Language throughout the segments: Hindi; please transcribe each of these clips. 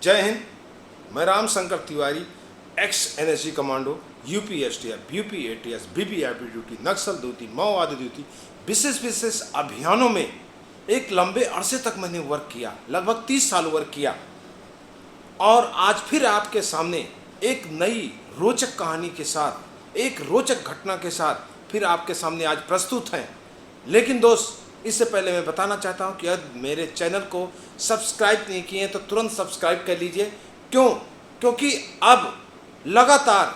जय हिंद। मैं Ram Shankar Tiwari, ex NSG commando, UP STF, UP ATS, BPRP duty, Naxal duty, माओवादी ड्यूटी, विशेष अभियानों में एक लंबे अरसे तक मैंने वर्क किया, लगभग 30 साल वर्क किया। और आज फिर आपके सामने एक नई रोचक कहानी के साथ, एक रोचक घटना के साथ फिर आपके सामने आज प्रस्तुत हैं। लेकिन दोस्त, इससे पहले मैं बताना चाहता हूं कि यदि मेरे चैनल को सब्सक्राइब नहीं किए हैं तो तुरंत सब्सक्राइब कर लीजिए। क्योंकि अब लगातार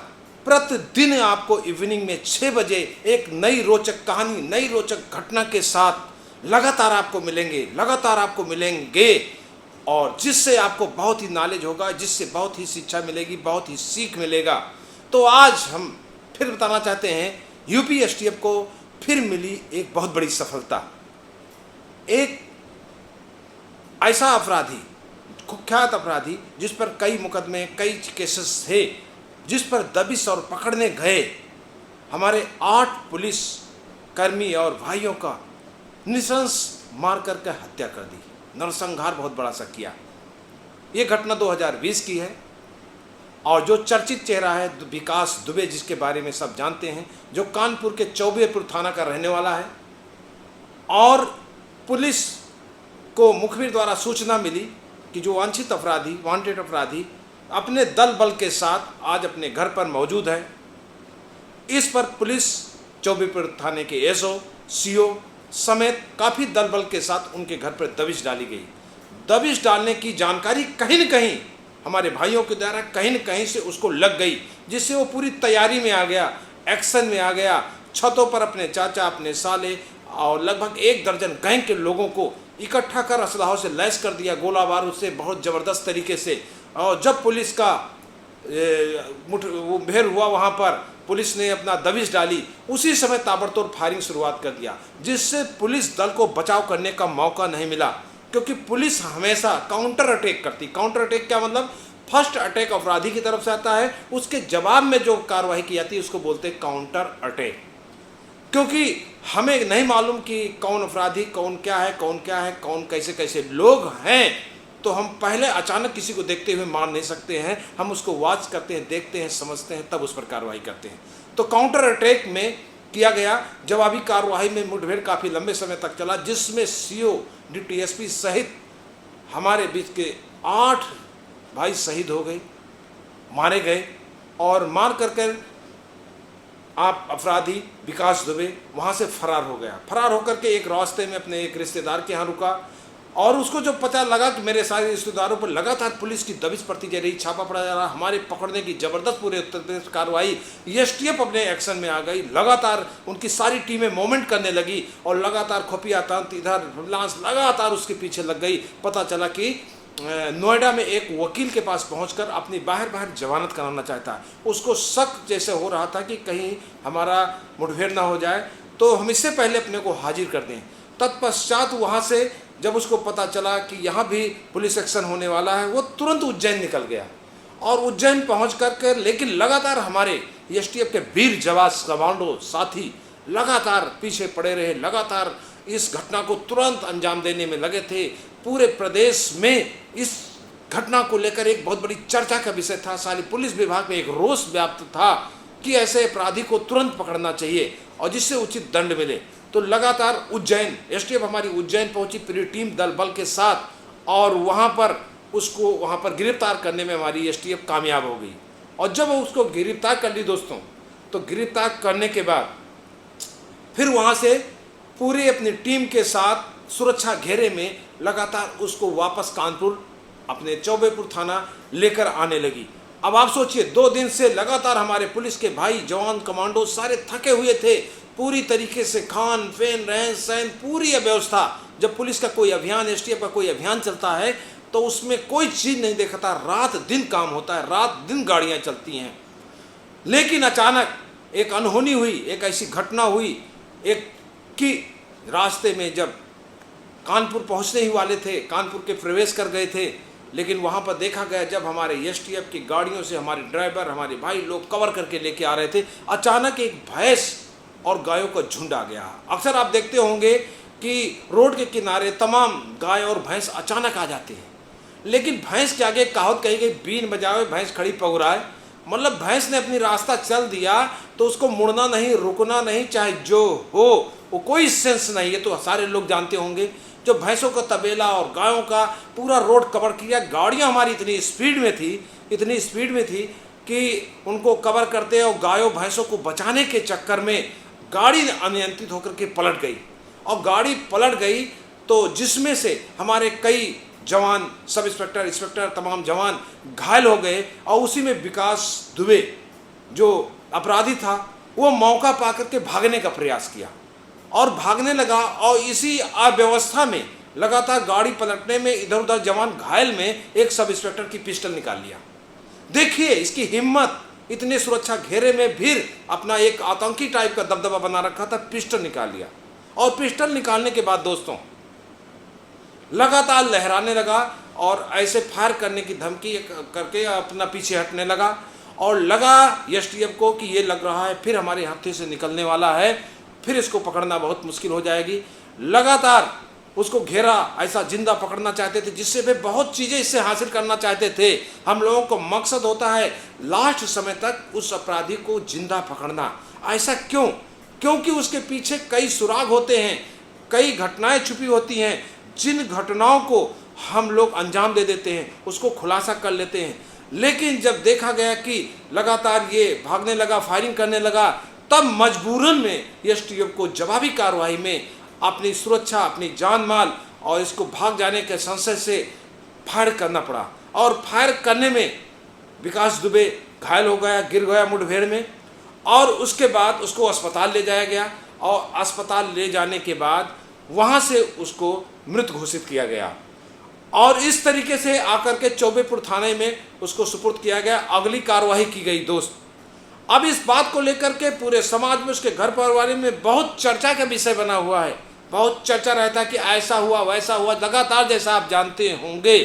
प्रतिदिन आपको इवनिंग में 6 बजे एक नई रोचक कहानी, नई रोचक घटना के साथ लगातार आपको मिलेंगे और जिससे आपको बहुत ही नॉलेज होगा, जिससे बहुत ही शिक्षा मिलेगी, बहुत ही सीख मिलेगा। तो आज हम फिर बताना चाहते हैं, यूपी एसटीएफ को फिर मिली एक बहुत बड़ी सफलता। एक ऐसा अपराधी, कुख्यात अपराधी, जिस पर कई मुकदमे, कई केसेस थे, जिस पर दबिश और पकड़ने गए हमारे 8 पुलिस कर्मी और भाइयों का नृशंस मार करके हत्या कर दी। नरसंहार बहुत बड़ा सा किया। ये घटना 2020 की है और जो चर्चित चेहरा है विकास दुबे, जिसके बारे में सब जानते हैं, जो कानपुर के चौबेपुर थाना का रहने वाला है। और पुलिस को मुखबिर द्वारा सूचना मिली कि जो वांछित अपराधी, वांटेड अपराधी अपने दल बल के साथ आज अपने घर पर मौजूद है। इस पर पुलिस चौबेपुर थाने के एसओ, सीओ समेत काफ़ी दल बल के साथ उनके घर पर दबिश डाली गई। दबिश डालने की जानकारी कहीं न कहीं हमारे भाइयों के द्वारा कहीं न कहीं से उसको लग गई, जिससे वो पूरी तैयारी में आ गया, एक्शन में आ गया। छतों पर अपने चाचा, अपने साले और लगभग 1 दर्जन गैंग के लोगों को इकट्ठा कर असलहों से लैस कर दिया, गोला बारूद से बहुत ज़बरदस्त तरीके से। और जब पुलिस का मुठभेड़ हुआ, वहाँ पर पुलिस ने अपना दबिश डाली, उसी समय ताबड़तोड़ फायरिंग शुरुआत कर दिया, जिससे पुलिस दल को बचाव करने का मौका नहीं मिला। क्योंकि पुलिस हमेशा काउंटर अटैक करती। काउंटर अटैक क्या मतलब? फर्स्ट अटैक अपराधी की तरफ से आता है, उसके जवाब में जो कार्रवाई की जाती है उसको बोलते हैं काउंटर अटैक। क्योंकि हमें नहीं मालूम कि कौन अपराधी, कौन क्या है, कौन कैसे कैसे लोग हैं, तो हम पहले अचानक किसी को देखते हुए मार नहीं सकते हैं। हम उसको वॉच करते हैं, देखते हैं, समझते हैं, तब उस पर कार्रवाई करते हैं। तो काउंटर अटैक में किया गया जवाबी कार्रवाई में मुठभेड़ काफ़ी लंबे समय तक चला, जिसमें सीओ, डीटीएसपी सहित हमारे बीच के 8 भाई शहीद हो गए, मारे गए। और मार कर आप अपराधी विकास दुबे वहाँ से फरार हो गया। फरार होकर के एक रास्ते में अपने एक रिश्तेदार के यहाँ रुका और उसको जो पता लगा कि मेरे सारे रिश्तेदारों पर लगातार पुलिस की दबिश पड़ती जा रही, छापा पड़ा जा रहा, हमारे पकड़ने की ज़बरदस्त पूरे उत्तर प्रदेश कार्रवाई, एसटीएफ अपने एक्शन में आ गई। लगातार उनकी सारी टीमें मूवमेंट करने लगी और लगातार खुफिया तंत्र इधर लांस लगातार उसके पीछे लग गई। पता चला कि नोएडा में एक वकील के पास पहुंचकर अपनी बाहर जमानत कराना चाहता है। उसको शक जैसे हो रहा था कि कहीं हमारा मुठभेड़ ना हो जाए, तो हम इससे पहले अपने को हाजिर कर दें। तत्पश्चात वहाँ से जब उसको पता चला कि यहाँ भी पुलिस एक्शन होने वाला है, वो तुरंत उज्जैन निकल गया। और उज्जैन पहुँच कर लेकिन लगातार हमारे एसटीएफ के वीर जवान कमांडो साथी लगातार पीछे पड़े रहे, लगातार इस घटना को तुरंत अंजाम देने में लगे थे। पूरे प्रदेश में इस घटना को लेकर एक बहुत बड़ी चर्चा का विषय था। सारी पुलिस विभाग में एक रोष व्याप्त था कि ऐसे अपराधी को तुरंत पकड़ना चाहिए और जिससे उचित दंड मिले। तो लगातार उज्जैन, एसटीएफ हमारी उज्जैन पहुंची पूरी टीम दल बल के साथ, और वहां पर गिरफ्तार करने में हमारी एसटीएफ कामयाब हो गई। और जब उसको गिरफ्तार कर ली दोस्तों, तो गिरफ्तार करने के बाद फिर वहां से पूरी अपनी टीम के साथ सुरक्षा घेरे में लगातार उसको वापस कानपुर अपने चौबेपुर थाना लेकर आने लगी। अब आप सोचिए, 2 दिन से लगातार हमारे पुलिस के भाई जवान कमांडो सारे थके हुए थे, पूरी तरीके से खान पीन, रहन सहन, पूरी व्यवस्था। जब पुलिस का कोई अभियान, एसटीएफ का कोई अभियान चलता है तो उसमें कोई चीज़ नहीं देखता, रात दिन काम होता है, रात दिन गाड़ियाँ चलती हैं। लेकिन अचानक एक अनहोनी हुई, एक ऐसी घटना हुई एक कि रास्ते में जब कानपुर पहुंचने ही वाले थे, कानपुर के प्रवेश कर गए थे, लेकिन वहां पर देखा गया जब हमारे एसटीएफ की गाड़ियों से हमारे ड्राइवर, हमारे भाई लोग कवर करके लेके आ रहे थे, अचानक एक भैंस और गायों का झुंड आ गया। अक्सर आप देखते होंगे कि रोड के किनारे तमाम गाय और भैंस अचानक आ जाते हैं, लेकिन भैंस के आगे कहावत कही गई, बीन बजावे भैंस खड़ी पगुराए। मतलब भैंस ने अपनी रास्ता चल दिया तो उसको मुड़ना नहीं, रुकना नहीं, चाहे जो हो, वो कोई सेंस नहीं है। तो सारे लोग जानते होंगे, जो भैंसों का तबेला और गायों का पूरा रोड कवर किया। गाड़ियां हमारी इतनी स्पीड में थी कि उनको कवर करते और गायों भैंसों को बचाने के चक्कर में गाड़ी अनियंत्रित होकर के पलट गई। और गाड़ी पलट गई तो जिसमें से हमारे कई जवान, सब इंस्पेक्टर, इंस्पेक्टर, तमाम जवान घायल हो गए। और उसी में विकास दुबे जो अपराधी था वो मौका पाकर के भागने का प्रयास किया और भागने लगा। और इसी अव्यवस्था में लगातार गाड़ी पलटने में इधर उधर जवान घायल में एक सब इंस्पेक्टर की पिस्टल निकाल लिया। देखिए इसकी हिम्मत, इतने सुरक्षा घेरे में भी अपना एक आतंकी टाइप का दबदबा बना रखा था, पिस्टल निकाल लिया। और पिस्टल निकालने के बाद दोस्तों लगातार लहराने लगा और ऐसे फायर करने की धमकी करके अपना पीछे हटने लगा। और लगा एसटीएफ को कि ये लग रहा है फिर हमारे हाथे से निकलने वाला है, फिर इसको पकड़ना बहुत मुश्किल हो जाएगी। लगातार उसको घेरा, ऐसा जिंदा पकड़ना चाहते थे जिससे वे बहुत चीज़ें इससे हासिल करना चाहते थे। हम लोगों को मकसद होता है लास्ट समय तक उस अपराधी को जिंदा पकड़ना। ऐसा क्यों? क्योंकि उसके पीछे कई सुराग होते हैं, कई घटनाएं छुपी होती हैं, जिन घटनाओं को हम लोग अंजाम दे देते हैं, उसको खुलासा कर लेते हैं। लेकिन जब देखा गया कि लगातार ये भागने लगा, फायरिंग करने लगा, तब मजबूरन में एसटीएफ को जवाबी कार्रवाई में अपनी सुरक्षा, अपनी जान माल और इसको भाग जाने के संशय से फायर करना पड़ा। और फायर करने में विकास दुबे घायल हो गया, गिर गया मुठभेड़ में। और उसके बाद उसको अस्पताल ले जाया गया और अस्पताल ले जाने के बाद वहाँ से उसको मृत घोषित किया गया। और इस तरीके से आकर के चौबेपुर थाने में उसको सुपुर्द किया गया। अगली कार्रवाई की गई दोस्त। अब इस बात को लेकर के पूरे समाज में, उसके घर परिवार में बहुत चर्चा का विषय बना हुआ है। बहुत चर्चा रहता है कि ऐसा हुआ, वैसा हुआ, लगातार, जैसा आप जानते होंगे।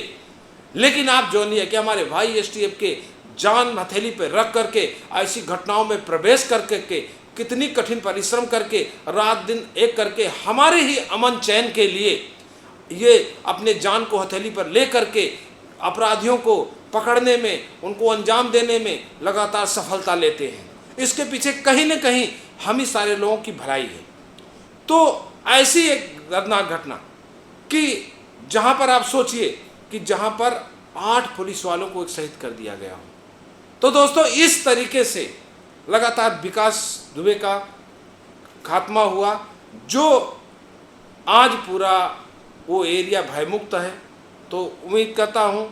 लेकिन आप जो नहीं है कि हमारे भाई एसटीएफ के जान हथेली पे रख करके ऐसी घटनाओं में प्रवेश करके कितनी कठिन परिश्रम करके रात दिन एक करके हमारे ही अमन चैन के लिए ये अपने जान को हथेली पर ले करके अपराधियों को पकड़ने में, उनको अंजाम देने में लगातार सफलता लेते हैं। इसके पीछे कहीं न कहीं हम ही सारे लोगों की भलाई है। तो ऐसी एक दर्दनाक घटना कि जहां पर आप सोचिए कि जहां पर 8 पुलिस वालों को एक शहीद कर दिया गया हो। तो दोस्तों इस तरीके से लगातार विकास दुबे का खात्मा हुआ, जो आज पूरा वो एरिया भयमुक्त है। तो उम्मीद करता हूँ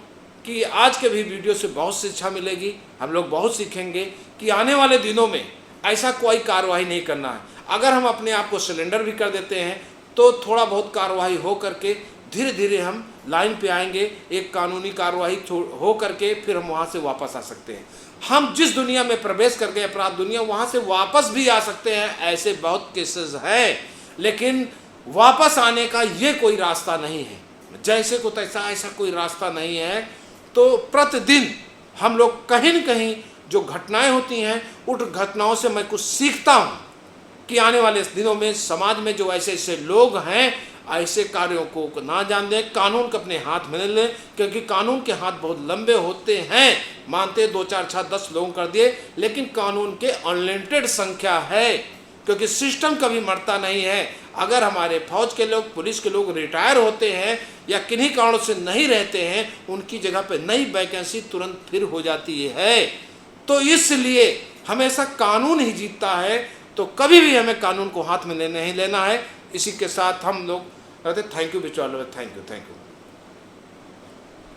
कि आज के भी वीडियो से बहुत शिक्षा मिलेगी, हम लोग बहुत सीखेंगे कि आने वाले दिनों में ऐसा कोई कार्रवाई नहीं करना है। अगर हम अपने आप को सिलेंडर भी कर देते हैं तो थोड़ा बहुत कार्रवाई हो करके धीरे धीरे हम लाइन पे आएंगे, एक कानूनी कार्रवाई हो करके फिर हम वहाँ से वापस आ सकते हैं। हम जिस दुनिया में प्रवेश कर गए, अपराध दुनिया, वहाँ से वापस भी आ सकते हैं। ऐसे बहुत केसेस हैं, लेकिन वापस आने का ये कोई रास्ता नहीं है। जैसे को तैसा ऐसा कोई रास्ता नहीं है। तो प्रतिदिन हम लोग कहीं न कहीं जो घटनाएं होती हैं, उन घटनाओं से मैं कुछ सीखता हूँ कि आने वाले दिनों में समाज में जो ऐसे ऐसे लोग हैं, ऐसे कार्यों को ना जान दें, कानून को अपने हाथ में लें, क्योंकि कानून के हाथ बहुत लंबे होते हैं। मानते 2 4 6 10 लोगों कर दिए, लेकिन कानून के अनलिमिटेड संख्या है, क्योंकि सिस्टम कभी मरता नहीं है। अगर हमारे फौज के लोग, पुलिस के लोग रिटायर होते हैं या किन्हीं कारणों से नहीं रहते हैं, उनकी जगह पे नई वैकेंसी तुरंत फिर हो जाती है। तो इसलिए हमेशा कानून ही जीतता है। तो कभी भी हमें कानून को हाथ में नहीं लेना है। इसी के साथ हम लोग कहते थैंक यू विचवाल, थैंक यू।